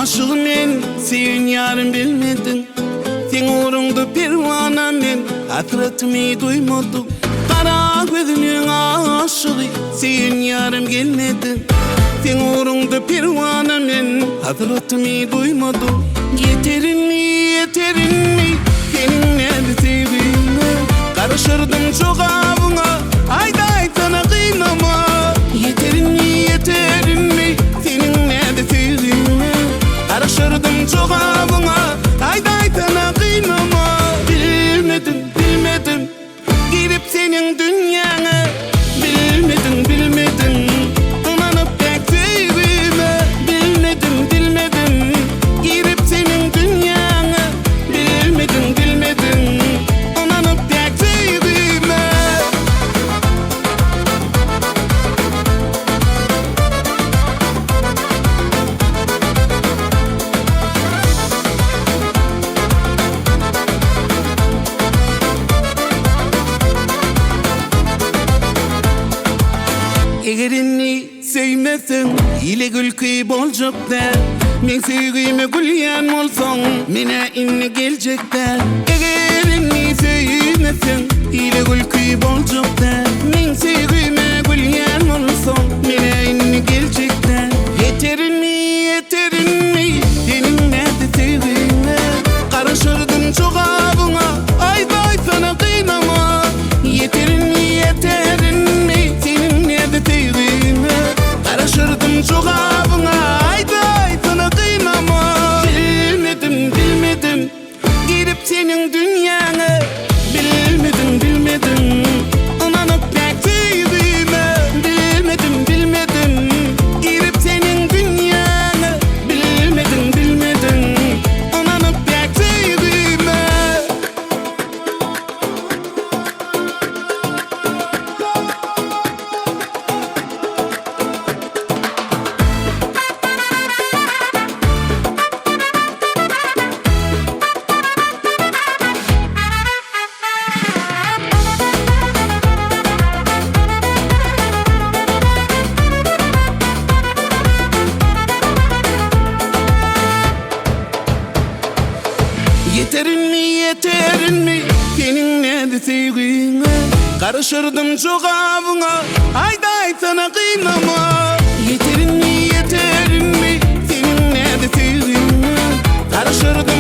Aşığım men, sen yarım bilmedin. Sen uğrunda pervana men, hasretimi duymadım. Kara gözünün aşığı, sen yarım gelmedin. Sen uğrunda pervana men, hasretimi duymadım. Yeterin mi, seninle de sevdiğime. Karışırdım çok avına, ayday sana kıynama. Yeterin mi, seninle de sevdiğime. Karışırdım çok avına, ayday sana kıynama. Bilmedim, girip senin dünyana. Bilmedim, inanıp pek sevdiğime. Bilmedim, girip senin dünyana. Bilmedim, inanıp pek sevdiğime. Egerini sevmesen, ile gülkü bolacak der. Men sevgime gülyen olsan, mene inni gelecek der. Egerini sevmesen, ile gülkü bolacak der. Men sevgime gülyen olsan, mene inni gelecek der. Yeterin mi, seninle de sevgime. Karışırdım çok avına, ayday sana kıynama. Yeterin mi, seninle de sevgime. Karışırdım çok avına, ayday sana kıynama. Bilmedim, girip senin dünyana. Bilmedim, inanıp pek sevdiğime. Bilmedim, girip senin dünyana. Bilmedim, inanıp pek sevdiğime. Yeterin mi, seninle de sevgime. Karışırdım çok avına, ayday sana kıynama. Yeterin mi, seninle de sevgime. Karışırdım